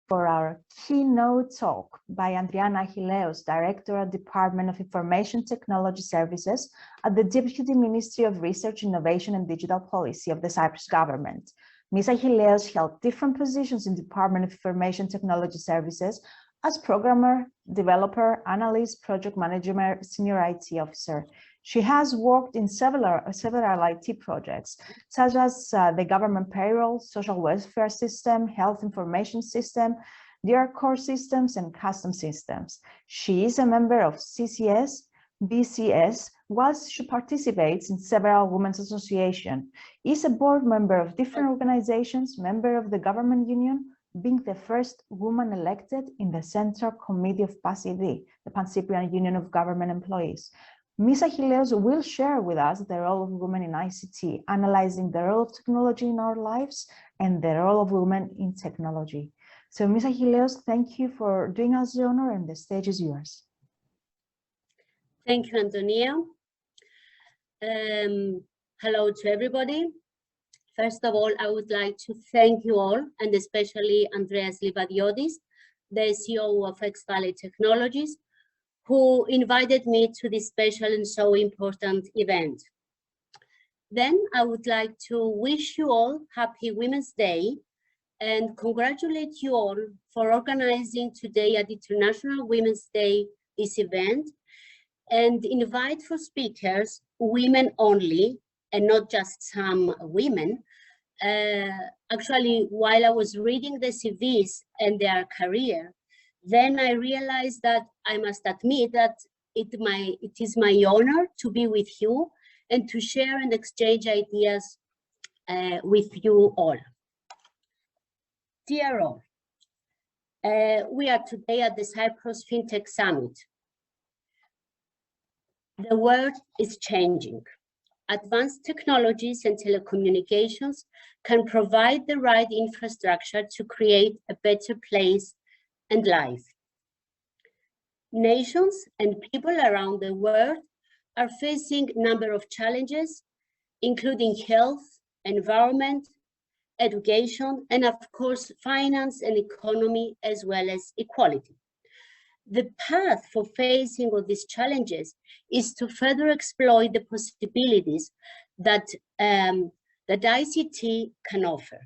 for our keynote talk by Andriana Achilleos, Director at Department of Information Technology Services at the Deputy Ministry of Research, Innovation and Digital Policy of the Cyprus government. Ms. Achilleos held different positions in Department of Information Technology Services as programmer, developer, analyst, project manager, senior IT officer. She has worked in several IT projects, such as the government payroll, social welfare system, health information system, DR core systems, and custom systems. She is a member of CCS, BCS, whilst she participates in several women's associations, is a board member of different organizations, member of the government union, being the first woman elected in the Central Committee of PASID, the Pan-Cyprian Union of Government Employees. Ms. Achilleos will share with us the role of women in ICT, analyzing the role of technology in our lives and the role of women in technology. So Ms. Achilleos, thank you for doing us the honor, and the stage is yours. Thank you, Antonia. Hello to everybody. First of all, I would like to thank you all, and especially Andreas Livadiotis, the CEO of X Valley Technologies, who invited me to this special and so important event. Then I would like to wish you all Happy Women's Day and congratulate you all for organizing today at International Women's Day this event, and invite for speakers women only and not just some women. Actually, while I was reading the CVs and their career, then I realized that I must admit that it is my honor to be with you and to share and exchange ideas with you all. Dear all, we are today at the Cyprus Fintech Summit. The world is changing. Advanced technologies and telecommunications can provide the right infrastructure to create a better place and life. Nations and people around the world are facing a number of challenges, including health, environment, education, and of course, finance and economy, as well as equality. The path for facing all these challenges is to further exploit the possibilities that ICT can offer.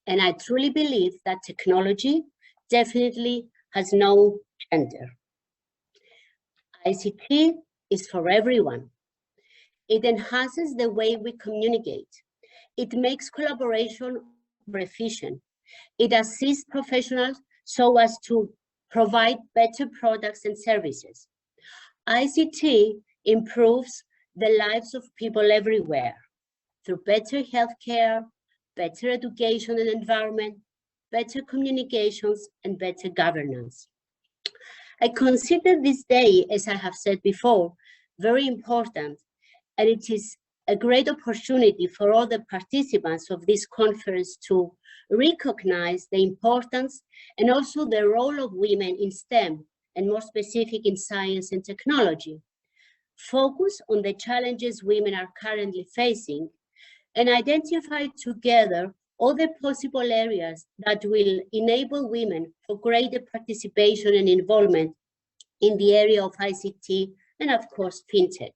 And I truly believe that technology definitely has no gender. ICT is for everyone. It enhances the way we communicate. It makes collaboration more efficient. It assists professionals so as to provide better products and services. ICT improves the lives of people everywhere through better healthcare, better education and environment, better communications, and better governance. I consider this day, as I have said before, very important, and it is a great opportunity for all the participants of this conference to recognize the importance and also the role of women in STEM, and more specific in science and technology. Focus on the challenges women are currently facing and identify together all the possible areas that will enable women for greater participation and involvement in the area of ICT and of course, FinTech.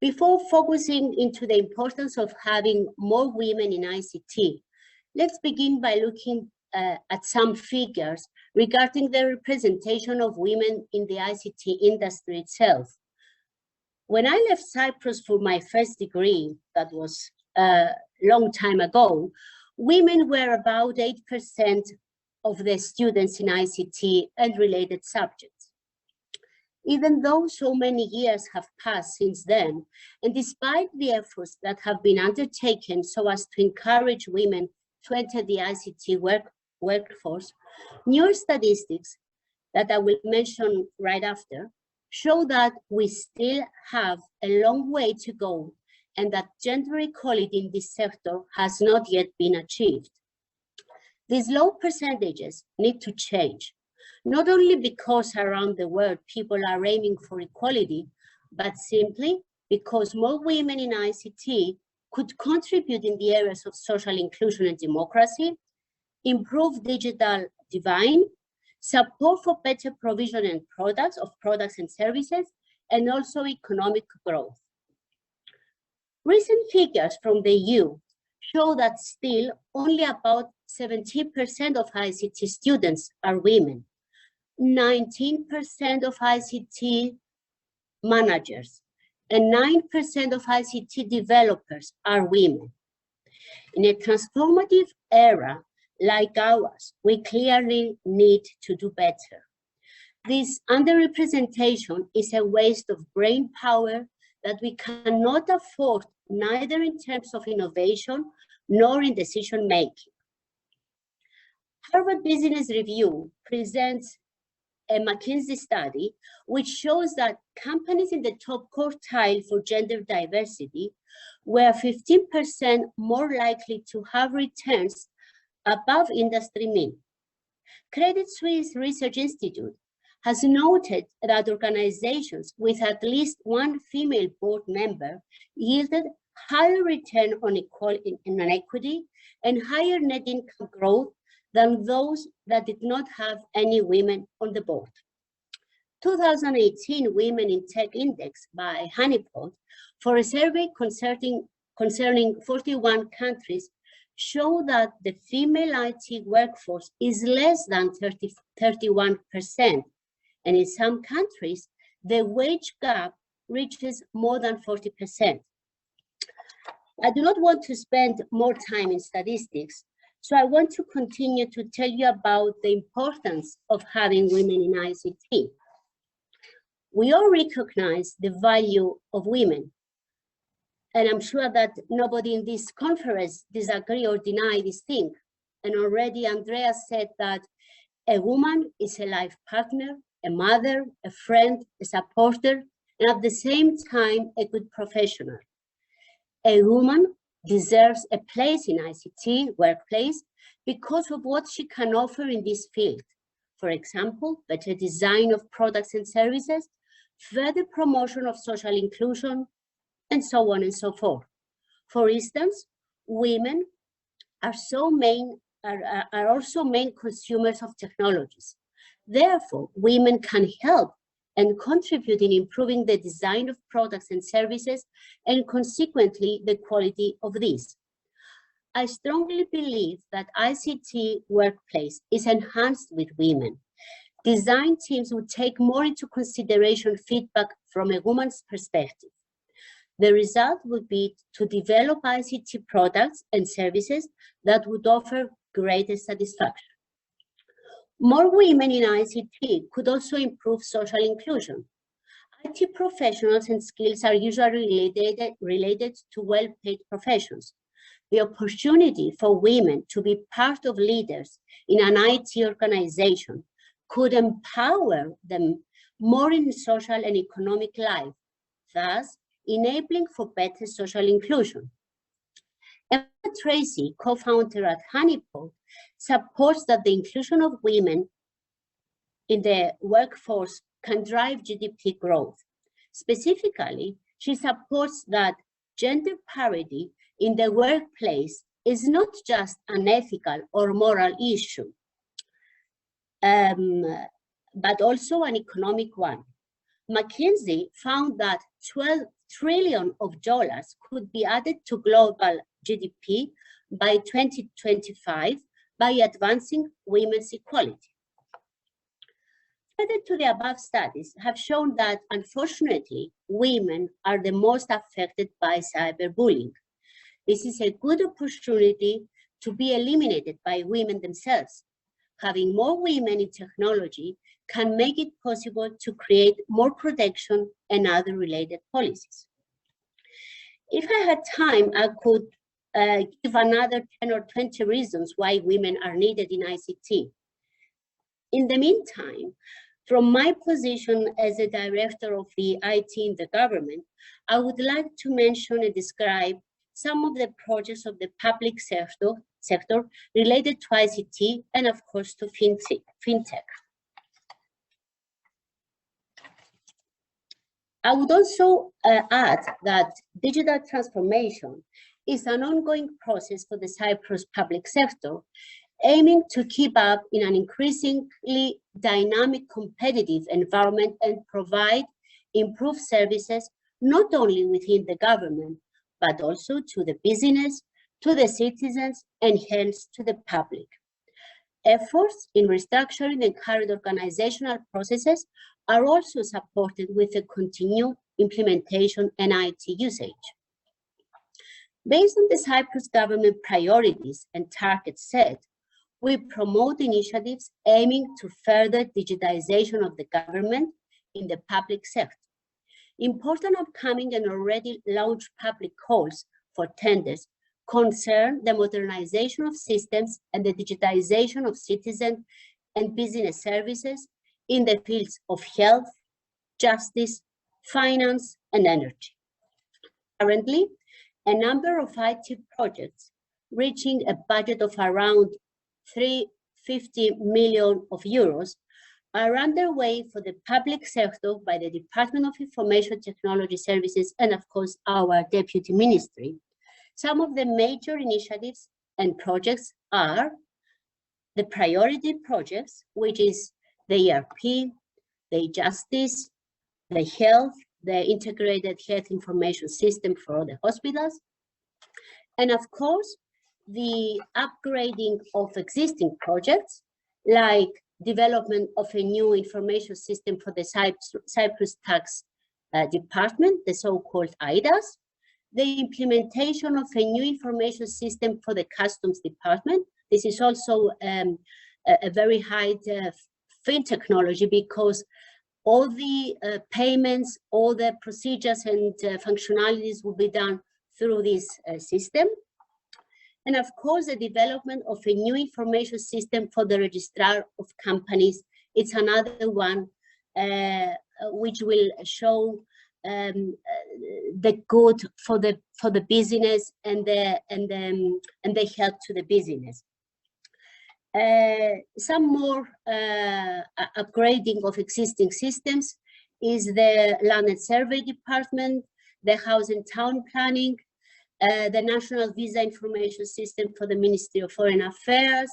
Before focusing into the importance of having more women in ICT, let's begin by looking at some figures regarding the representation of women in the ICT industry itself. When I left Cyprus for my first degree, that was a long time ago, women were about 8% of the students in ICT and related subjects. Even though so many years have passed since then, and despite the efforts that have been undertaken so as to encourage women to enter the ICT workforce, newer statistics that I will mention right after show that we still have a long way to go and that gender equality in this sector has not yet been achieved. These low percentages need to change, not only because around the world people are aiming for equality, but simply because more women in ICT could contribute in the areas of social inclusion and democracy, improve digital divine, support for better provision and products and services, and also economic growth. Recent figures from the EU show that still only about 70% of ICT students are women, 19% of ICT managers, and 9% of ICT developers are women. In a transformative era like ours, we clearly need to do better. This underrepresentation is a waste of brain power that we cannot afford, neither in terms of innovation nor in decision making. Harvard Business Review presents a McKinsey study which shows that companies in the top quartile for gender diversity were 15% more likely to have returns above industry mean. Credit Suisse Research Institute has noted that organizations with at least one female board member yielded higher return on equity and higher net income growth than those that did not have any women on the board. 2018 Women in Tech Index by Honeypot for a survey concerning 41 countries show that the female IT workforce is less than 31%. And in some countries, the wage gap reaches more than 40%. I do not want to spend more time in statistics, so I want to continue to tell you about the importance of having women in ICT. We all recognize the value of women, and I'm sure that nobody in this conference disagree or deny this thing. And already Andrea said that a woman is a life partner, a mother, a friend, a supporter, and at the same time, a good professional. A woman deserves a place in ICT workplace because of what she can offer in this field. For example, better design of products and services, further promotion of social inclusion, and so on and so forth. For instance, women are also main consumers of technologies. Therefore, women can help and contribute in improving the design of products and services and consequently the quality of these. I strongly believe that ICT workplace is enhanced with women. Design teams would take more into consideration feedback from a woman's perspective. The result would be to develop ICT products and services that would offer greater satisfaction. More women in ICT could also improve social inclusion. IT professionals and skills are usually related to well-paid professions. The opportunity for women to be part of leaders in an IT organization could empower them more in social and economic life, thus enabling for better social inclusion. Emma Tracy, co-founder at Honeypot, supports that the inclusion of women in the workforce can drive GDP growth. Specifically, she supports that gender parity in the workplace is not just an ethical or moral issue, but also an economic one. McKinsey found that $12 trillion could be added to global GDP by 2025 by advancing women's equality. Further to the above studies have shown that, unfortunately, women are the most affected by cyberbullying. This is a good opportunity to be eliminated by women themselves. Having more women in technology can make it possible to create more protection and other related policies. If I had time, I could give another 10 or 20 reasons why women are needed in ICT. In the meantime, from my position as a director of the IT in the government, I would like to mention and describe some of the projects of the public sector related to ICT and of course to Fintech. I would also add that digital transformation is an ongoing process for the Cyprus public sector, aiming to keep up in an increasingly dynamic, competitive environment and provide improved services not only within the government, but also to the business, to the citizens, and hence to the public. Efforts in restructuring the current organizational processes are also supported with the continued implementation and IT usage. Based on the Cyprus government priorities and targets set, we promote initiatives aiming to further digitization of the government in the public sector. Important upcoming and already launched public calls for tenders concern the modernization of systems and the digitization of citizen and business services in the fields of health, justice, finance, and energy. Currently, a number of IT projects reaching a budget of around 350 million euros are underway for the public sector by the Department of Information Technology Services and, of course, our Deputy Ministry. Some of the major initiatives and projects are the priority projects, which is the ERP, the justice, the health, the integrated health information system for all the hospitals, and of course, the upgrading of existing projects, like development of a new information system for the Cyprus tax department, the so-called IDAS, the implementation of a new information system for the customs department. This is also a very high fin technology because all the payments, all the procedures and functionalities will be done through this system. And of course, the development of a new information system for the registrar of companies. It's another one which will show the good for the business and the help to the business. Some more upgrading of existing systems is the Land and Survey Department, the House and Town Planning, the National Visa Information System for the Ministry of Foreign Affairs,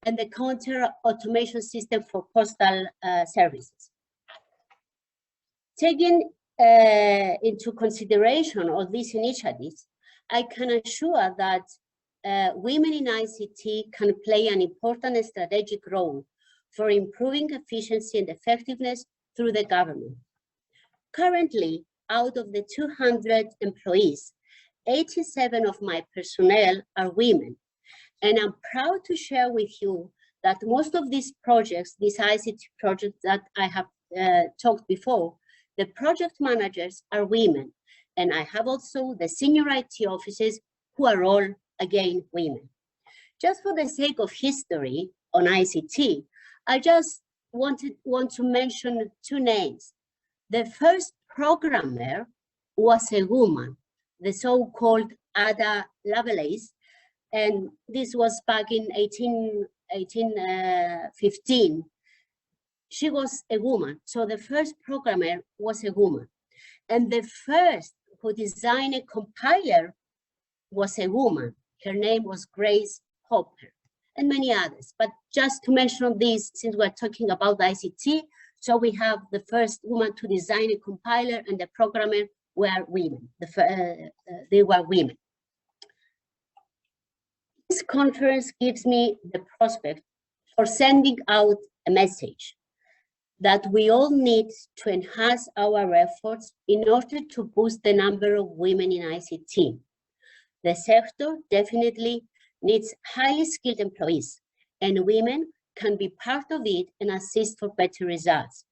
and the Counter Automation System for Postal Services. Taking into consideration all these initiatives, I can assure that women in ICT can play an important and strategic role for improving efficiency and effectiveness through the government. Currently, out of the 200 employees, 87 of my personnel are women. And I'm proud to share with you that most of these projects, these ICT projects that I have talked before, the project managers are women. And I have also the senior IT officers who are all, again, women. Just for the sake of history on ICT, I just want to mention two names. The first programmer was a woman, the so-called Ada Lovelace, and this was back in 1815. She was a woman, so the first programmer was a woman. And the first who designed a compiler was a woman. Her name was Grace Hopper, and many others. But just to mention this, since we're talking about ICT, so we have the first woman to design a compiler and the programmer were women. They were women. This conference gives me the prospect for sending out a message that we all need to enhance our efforts in order to boost the number of women in ICT. The sector definitely needs highly skilled employees, and women can be part of it and assist for better results.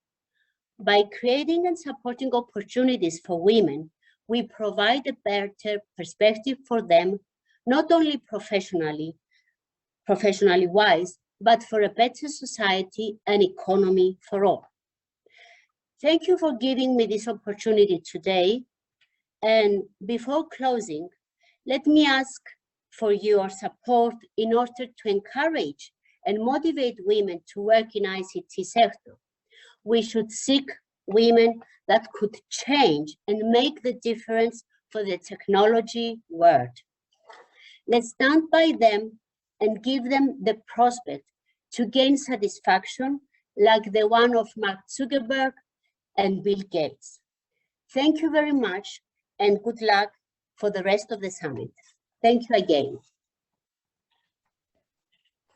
By creating and supporting opportunities for women, we provide a better perspective for them, not only professionally wise, but for a better society and economy for all. Thank you for giving me this opportunity today. And before closing, let me ask for your support in order to encourage and motivate women to work in ICT sector. We should seek women that could change and make the difference for the technology world. Let's stand by them and give them the prospect to gain satisfaction like the one of Mark Zuckerberg and Bill Gates. Thank you very much and good luck for the rest of the summit. Thank you again.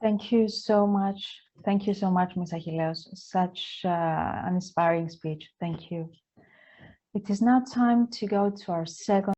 Thank you so much. Thank you so much, Ms. Achilleos. Such an inspiring speech. Thank you. It is now time to go to our second